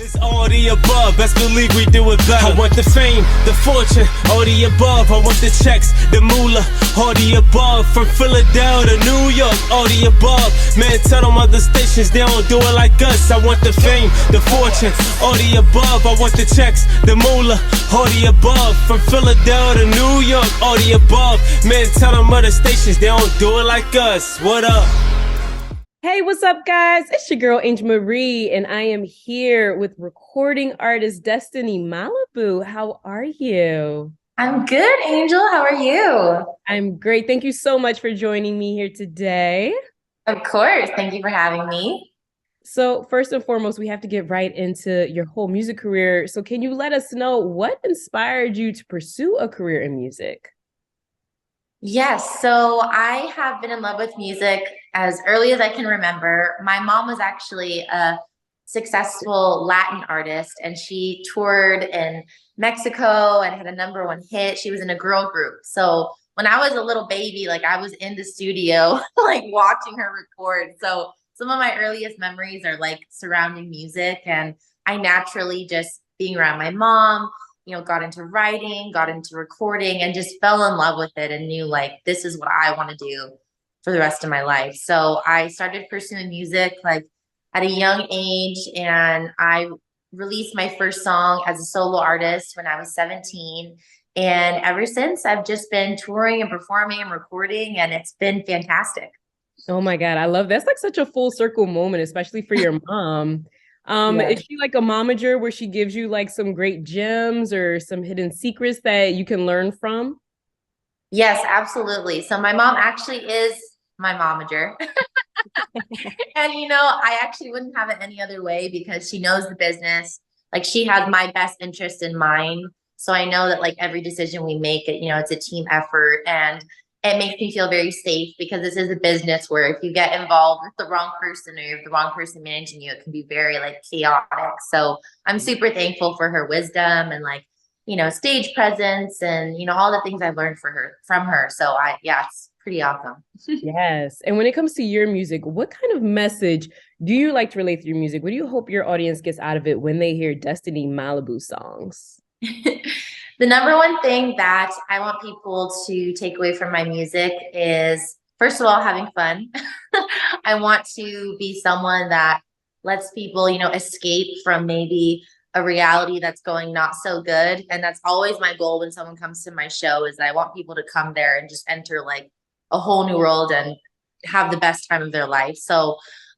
It's all the above, best believe we do it better. I want the fame, the fortune, all the above. I want the checks, the moolah, all the above. From Philadelphia to New York, all the above. Man, tell them other stations they don't do it like us. I want the fame, the fortune, all the above. I want the checks, the moolah, all the above. From Philadelphia to New York, all the above. Man, tell them other stations they don't do it like us. What up? Hey, what's up, guys? It's your girl, Angel Marie, and I am here with recording artist Destiny Malibu. How are you? I'm good, Angel. How are you? I'm great. Thank you so much for joining me here today. Of course. Thank you for having me. So first and foremost, we have to get right into your whole music career. So can you let us know what inspired you to pursue a career in music? Yes, so I have been in love with music as early as I can remember. My mom was actually a successful Latin artist, and she toured in Mexico and had a #1 hit. She was in a girl group. So when I was a little baby, like I was in the studio, like watching her record. So some of my earliest memories are like surrounding music, and I naturally just being around my mom, got into writing, got into recording, and just fell in love with it and knew like, this is what I want to do for the rest of my life. So I started pursuing music like at a young age, and I released my first song as a solo artist when I was 17. And ever since, I've just been touring and performing and recording, and it's been fantastic. Oh my God, I love that's like such a full circle moment, especially for your mom. Yes. Is she like a momager where she gives you like some great gems or some hidden secrets that you can learn from? Yes, absolutely. So my mom actually is my momager. And I actually wouldn't have it any other way because she knows the business. Like she has my best interest in mind. So I know that like every decision we make, it's a team effort, and it makes me feel very safe because this is a business where if you get involved with the wrong person or you have the wrong person managing you, it can be very like chaotic. So I'm super thankful for her wisdom and like, stage presence and, all the things I've learned from her. So it's pretty awesome. Yes. And when it comes to your music, what kind of message do you like to relate through your music? What do you hope your audience gets out of it when they hear Destiny Malibu songs? The #1 thing that I want people to take away from my music is, first of all, having fun. I want to be someone that lets people, escape from maybe a reality that's going not so good. And that's always my goal when someone comes to my show, is that I want people to come there and just enter like a whole new world and have the best time of their life. So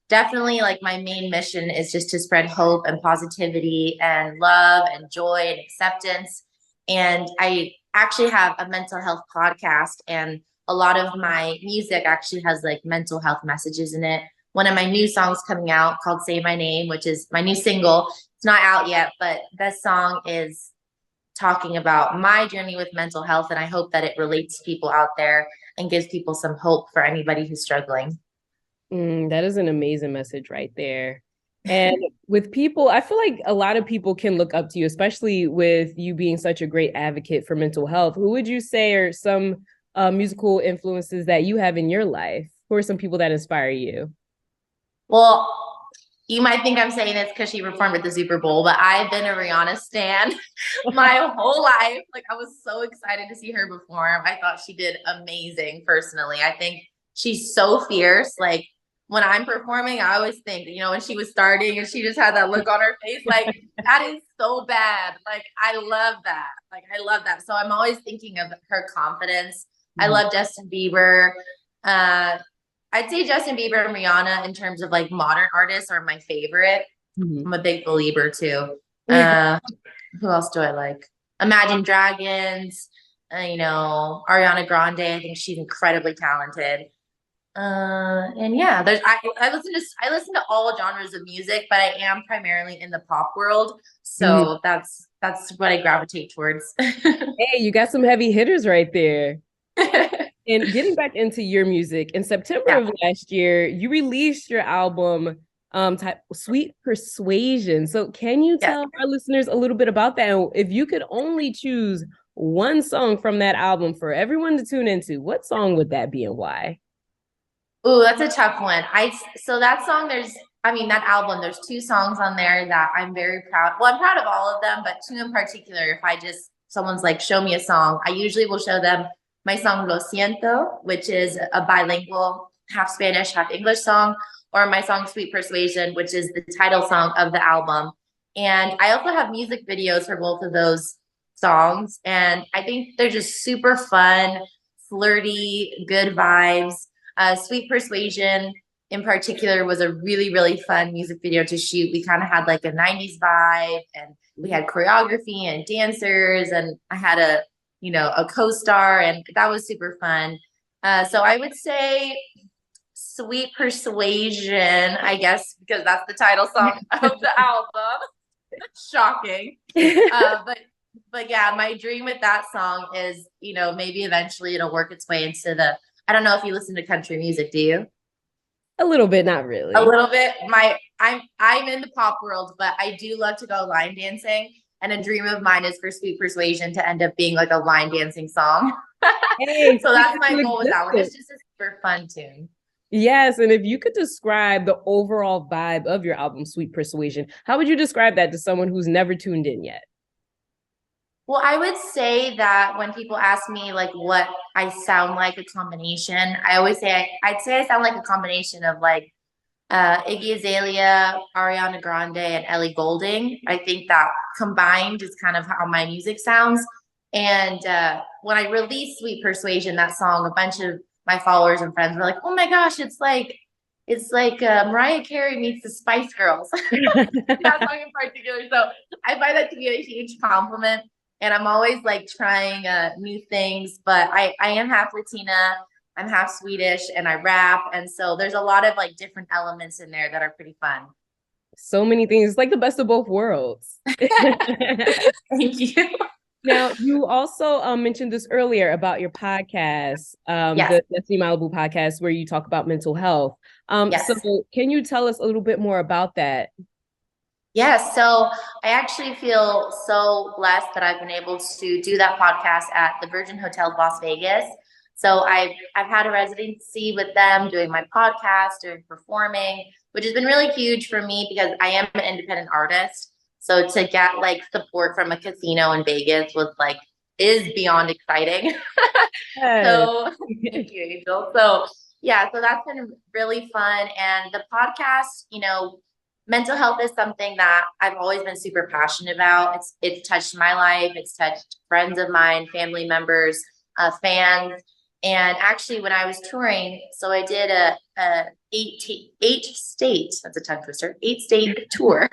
definitely like my main mission is just to spread hope and positivity and love and joy and acceptance. And I actually have a mental health podcast, and a lot of my music actually has like mental health messages in it. One of my new songs coming out called Say My Name, which is my new single. It's not out yet, but this song is talking about my journey with mental health. And I hope that it relates to people out there and gives people some hope for anybody who's struggling. That is an amazing message right there. And with people, I feel like a lot of people can look up to you, especially with you being such a great advocate for mental health. Who would you say are some musical influences that you have in your life? Who are some people that inspire you? Well, you might think I'm saying this because she performed at the Super Bowl, but I've been a Rihanna stan my whole life. Like I was so excited to see her perform. I thought she did amazing personally. I think she's so fierce. Like when I'm performing, I always think, when she was starting and she just had that look on her face, like that is so bad. Like I love that. So I'm always thinking of her confidence. I love Justin Bieber. I'd say Justin Bieber and Rihanna in terms of like modern artists are my favorite. I'm a big believer too. Who else do I like? Imagine Dragons, Ariana Grande. I think she's incredibly talented. And yeah, I listen to all genres of music, but I am primarily in the pop world. So that's what I gravitate towards. Hey, you got some heavy hitters right there. And getting back into your music, in September of last year, you released your album Sweet Persuasion. So can you tell our listeners a little bit about that? And if you could only choose one song from that album for everyone to tune into, what song would that be and why? Ooh, that's a tough one. So that song, I mean, that album, there's 2 songs on there that I'm very proud. Well, I'm proud of all of them, but 2 in particular, if someone's like, show me a song, I usually will show them my song Lo Siento, which is a bilingual, half Spanish, half English song, or my song Sweet Persuasion, which is the title song of the album. And I also have music videos for both of those songs. And I think they're just super fun, flirty, good vibes. Sweet Persuasion in particular was a really, really fun music video to shoot. We kind of had like a 90s vibe, and we had choreography and dancers, and I had a co-star, and that was super fun. So I would say Sweet Persuasion, I guess, because that's the title song of the album. Shocking. But yeah, my dream with that song is, maybe eventually it'll work its way into I don't know if you listen to country music, do you? A little bit, not really. A little bit. I'm in the pop world, but I do love to go line dancing. And a dream of mine is for Sweet Persuasion to end up being like a line dancing song. Hey, so that's my goal with that one. It's just a super fun tune. Yes, and if you could describe the overall vibe of your album, Sweet Persuasion, how would you describe that to someone who's never tuned in yet? Well, I would say that when people ask me like what I sound like a combination, I always say I'd say I sound like a combination of like Iggy Azalea, Ariana Grande, and Ellie Goulding. I think that combined is kind of how my music sounds. And when I released Sweet Persuasion, that song, a bunch of my followers and friends were like, "Oh my gosh, it's like Mariah Carey meets the Spice Girls." That song in particular. So I find that to be a huge compliment. And I'm always like trying new things, but I am half Latina, I'm half Swedish, and I rap. And so there's a lot of like different elements in there that are pretty fun. So many things. It's like the best of both worlds. Thank you. Now, you also mentioned this earlier about your podcast, Yes. the Destiny Malibu podcast, where you talk about mental health. Yes. So can you tell us a little bit more about that? Yes. So I actually feel so blessed that I've been able to do that podcast at the Virgin Hotels Las Vegas. So I've had a residency with them doing my podcast and performing, which has been really huge for me because I am an independent artist. So to get like support from a casino in Vegas is beyond exciting. So thank you, Angel. So yeah, so that's been really fun. And the podcast, mental health is something that I've always been super passionate about. It's touched my life. It's touched friends of mine, family members, fans. And actually, when I was touring, so I did a 8-state, that's a tongue twister, 8-state tour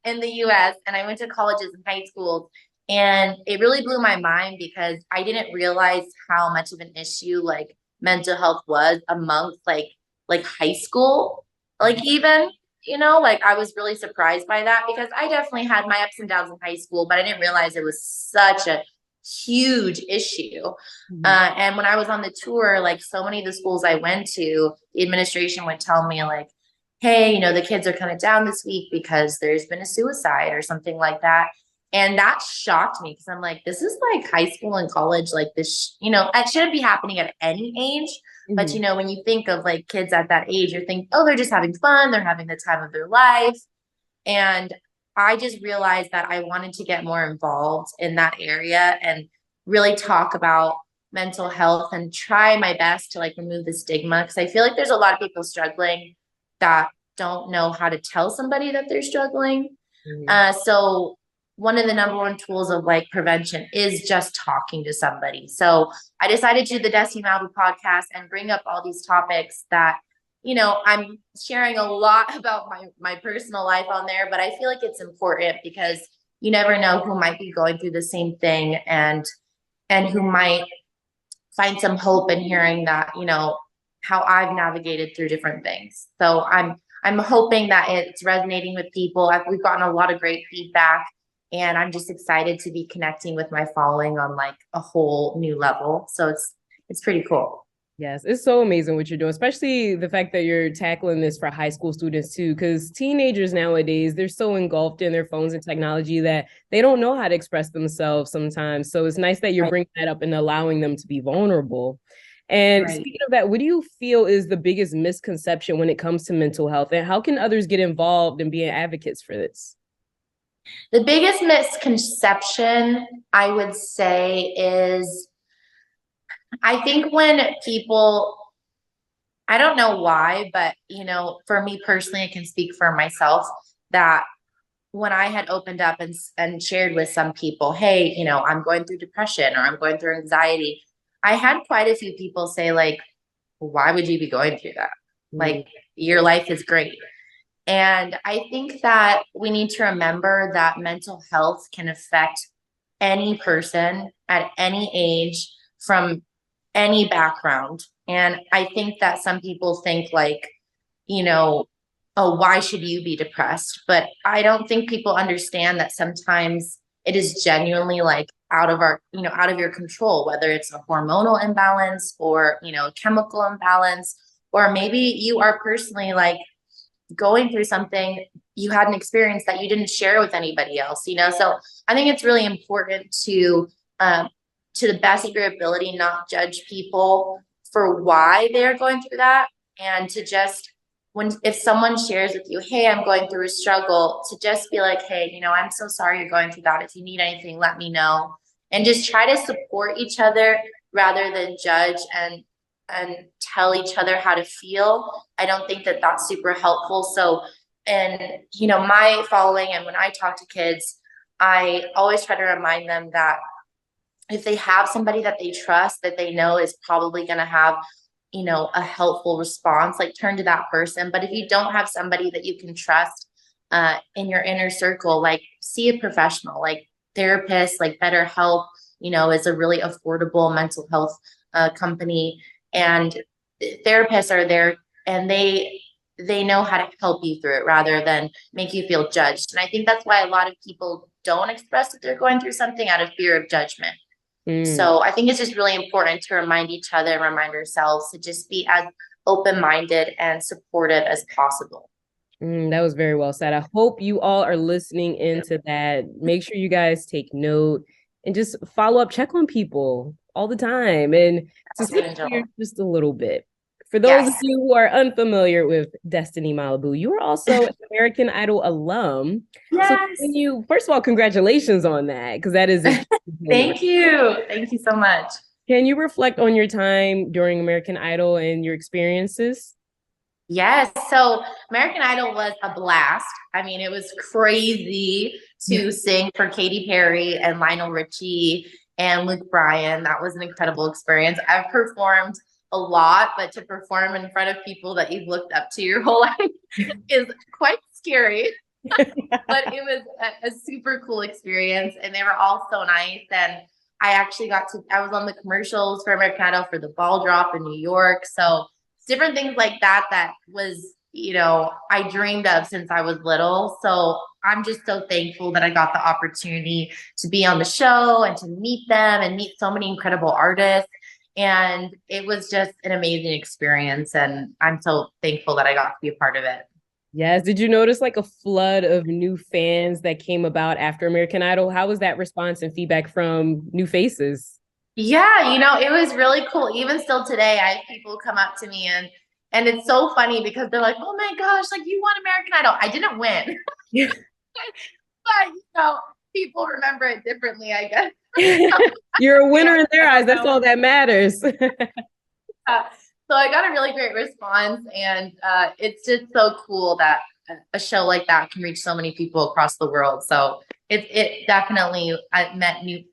in the US. And I went to colleges and high schools. And it really blew my mind because I didn't realize how much of an issue like mental health was amongst like high school. Like even, I was really surprised by that because I definitely had my ups and downs in high school, but I didn't realize it was such a huge issue. Mm-hmm. And when I was on the tour, like so many of the schools I went to, the administration would tell me like, hey, the kids are kind of down this week because there's been a suicide or something like that. And that shocked me because I'm like, this is like high school and college, like this, it shouldn't be happening at any age. Mm-hmm. But, when you think of like kids at that age, you're thinking, oh, they're just having fun. They're having the time of their life. And I just realized that I wanted to get more involved in that area and really talk about mental health and try my best to like remove the stigma. Because I feel like there's a lot of people struggling that don't know how to tell somebody that they're struggling. Mm-hmm. So one of the number one tools of like prevention is just talking to somebody. So I decided to do the Destiny Malibu podcast and bring up all these topics that, I'm sharing a lot about my personal life on there, but I feel like it's important because you never know who might be going through the same thing and who might find some hope in hearing that, how I've navigated through different things. So I'm hoping that it's resonating with people. We've gotten a lot of great feedback. And I'm just excited to be connecting with my following on like a whole new level. So it's pretty cool. Yes, it's so amazing what you're doing, especially the fact that you're tackling this for high school students too, because teenagers nowadays, they're so engulfed in their phones and technology that they don't know how to express themselves sometimes. So it's nice that you're bringing that up and allowing them to be vulnerable. And Right. speaking of that, what do you feel is the biggest misconception when it comes to mental health? And how can others get involved in being advocates for this? The biggest misconception I would say is I think when people, I don't know why, but for me personally, I can speak for myself that when I had opened up and shared with some people, hey, I'm going through depression or I'm going through anxiety, I had quite a few people say, like, why would you be going through that? Like, your life is great. And I think that we need to remember that mental health can affect any person at any age from any background. And I think that some people think like, you know, oh, why should you be depressed? But I don't think people understand that sometimes it is genuinely like out of your control, whether it's a hormonal imbalance or, chemical imbalance, or maybe you are personally like going through something, you had an experience that you didn't share with anybody else, So I think it's really important to the best of your ability, not judge people for why they're going through that. And to just, if someone shares with you, hey, I'm going through a struggle, to just be like, hey, I'm so sorry you're going through that. If you need anything, let me know. And just try to support each other rather than judge and tell each other how to feel. I don't think that that's super helpful. So, and my following, and when I talk to kids, I always try to remind them that if they have somebody that they trust, that they know is probably going to have, a helpful response, like turn to that person. But if you don't have somebody that you can trust in your inner circle, like see a professional, like therapists, like BetterHelp, is a really affordable mental health company. And therapists are there and they know how to help you through it rather than make you feel judged. And I think that's why a lot of people don't express that they're going through something out of fear of judgment. So I think it's just really important to remind each other and remind ourselves to just be as open-minded and supportive as possible. That was very well said. I hope you all are listening into that. Make sure you guys take note and just follow up, check on people all the time, and to switch gears just a little bit. For those of you who are unfamiliar with Destiny Malibu, you are also an American Idol alum. Yes. So can you, first of all, congratulations on that, because that is Thank you. Thank you so much. Can you reflect on your time during American Idol and your experiences? Yes. So American Idol was a blast. I mean, it was crazy to sing for Katy Perry and Lionel Richie and Luke Bryan. That was an incredible experience. I've performed a lot, but to perform in front of people that you've looked up to your whole life is quite scary. But it was a super cool experience, and they were all so nice. And I actually I was on the commercials for American Idol for the ball drop in New York. So different things like that was, I dreamed of since I was little. So I'm just so thankful that I got the opportunity to be on the show and to meet them and meet so many incredible artists. And it was just an amazing experience. And I'm so thankful that I got to be a part of it. Yes. Did you notice like a flood of new fans that came about after American Idol? How was that response and feedback from new faces? Yeah, it was really cool. Even still today, I have people come up to me and it's so funny because they're like, oh my gosh, like you won American Idol. I didn't win. But people remember it differently, I guess. You're a winner in their eyes. That's all that matters. So I got a really great response, and it's just so cool that a show like that can reach so many people across the world. So it definitely, I met new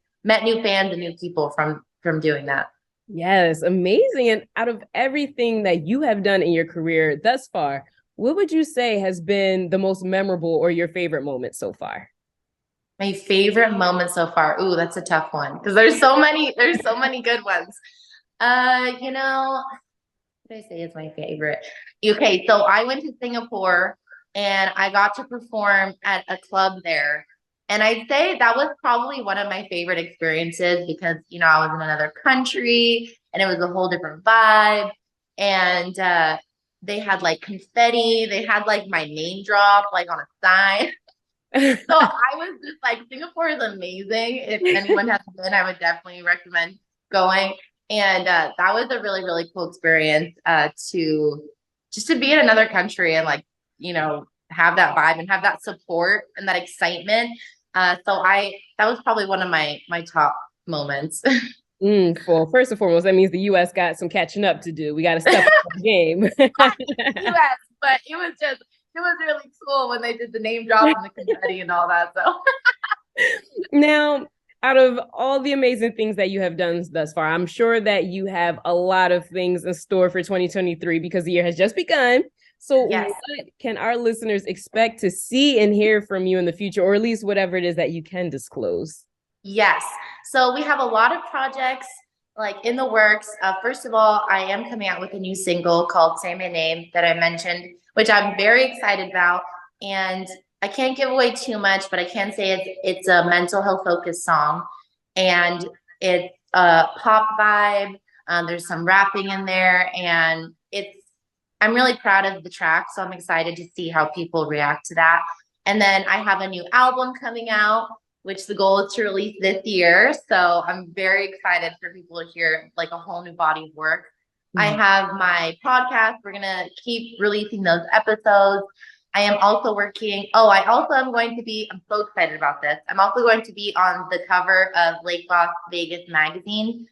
fans and new people from doing that. Yes, amazing. And out of everything that you have done in your career thus far, what would you say has been the most memorable or your favorite moment so far? My favorite moment so far. Ooh, that's a tough one because there's so many good ones. What did I say is my favorite? Okay, so I went to Singapore and I got to perform at a club there. And I'd say that was probably one of my favorite experiences because, I was in another country and it was a whole different vibe. And they had like confetti. They had like my name drop like on a sign. So I was just like, Singapore is amazing. If anyone has been, I would definitely recommend going. And that was a really, really cool experience to be in another country and like, you know, have that vibe and have that support and that excitement. That was probably one of my top moments. Well, first and foremost, that means the U.S. got some catching up to do. We got to step up the game. U.S., but it was really cool when they did the name drop and the confetti and all that. So now, out of all the amazing things that you have done thus far, I'm sure that you have a lot of things in store for 2023 because the year has just begun. So yes. What can our listeners expect to see and hear from you in the future, or at least whatever it is that you can disclose? Yes. So we have a lot of projects like in the works. First of all, I am coming out with a new single called Say My Name that I mentioned, which I'm very excited about. And I can't give away too much, but I can say it's a mental health focused song, and it's a pop vibe. There's some rapping in there, and I'm really proud of the track. So I'm excited to see how people react to that. And then I have a new album coming out, which the goal is to release this year. So I'm very excited for people to hear like a whole new body of work. Mm-hmm. I have my podcast. We're going to keep releasing those episodes. I am also working. I'm so excited about this. I'm also going to be on the cover of Lake Las Vegas magazine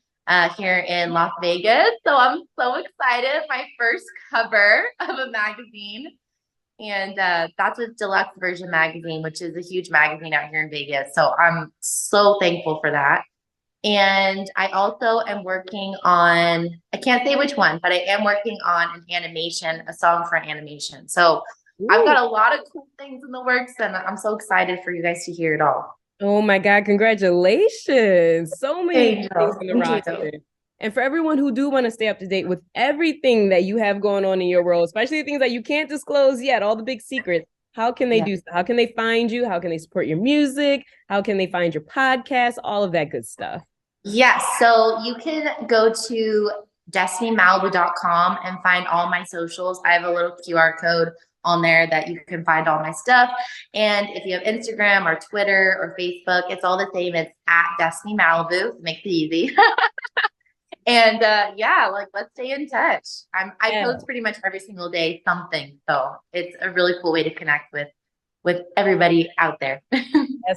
here in Las Vegas. So I'm so excited. My first cover of a magazine. And that's with Deluxe Version magazine, which is a huge magazine out here in Vegas. So I'm so thankful for that. And I also am working on, I can't say which one, but I am working on a song for an animation. So ooh. I've got a lot of cool things in the works, and I'm so excited for you guys to hear it all. Oh my God, congratulations. So many things in the roster. And for everyone who do want to stay up to date with everything that you have going on in your world, especially the things that you can't disclose yet, all the big secrets, how can they do so? How can they find you? How can they support your music? How can they find your podcast? All of that good stuff. Yes. So you can go to destinymalibu.com and find all my socials. I have a little QR code on there that you can find all my stuff. And if you have Instagram or Twitter or Facebook, it's all the same. It's at Destiny Malibu. Makes it easy. And let's stay in touch. I post pretty much every single day something. So it's a really cool way to connect with everybody out there.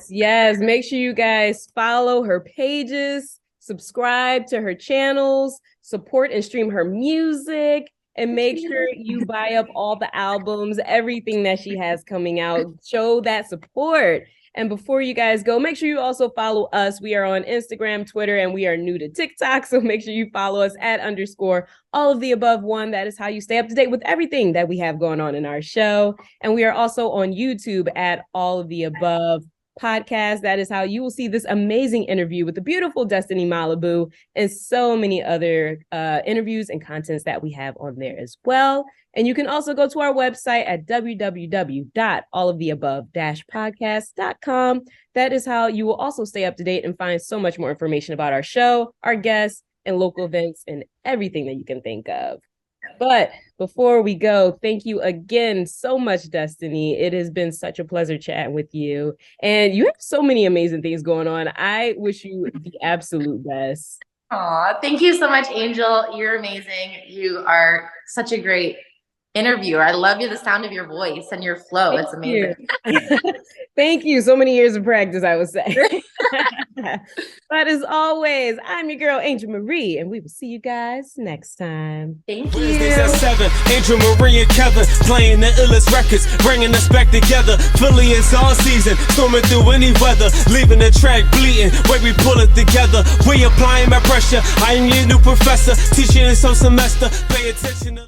Yes. Make sure you guys follow her pages, subscribe to her channels, support and stream her music. And make sure you buy up all the albums, everything that she has coming out. Show that support. And before you guys go, make sure you also follow us. We are on Instagram, Twitter, and we are new to TikTok. So make sure you follow us at _all-of-the-above-1. That is how you stay up to date with everything that we have going on in our show. And we are also on YouTube at All of the Above Podcast. That is how you will see this amazing interview with the beautiful Destiny Malibu and so many other interviews and contents that we have on there as well. And you can also go to our website at www.alloftheabove-podcast.com. That is how you will also stay up to date and find so much more information about our show, our guests, and local events and everything that you can think of. But before we go, thank you again so much, Destiny. It has been such a pleasure chatting with you. And you have so many amazing things going on. I wish you the absolute best. Aw, thank you so much, Angel. You're amazing. You are such a great interviewer. I love the sound of your voice and your flow. It's amazing. Thank you. So many years of practice, I would say. But as always, I'm your girl, Angel Marie, and we will see you guys next time. Thank you. Wednesdays at 7, Angel Marie and Kevin playing the illest records, bringing us back together. Philly is all season, storming through any weather, leaving the track bleeding. Way we pull it together, we applying my pressure. I am your new professor, teaching this whole semester. Pay attention to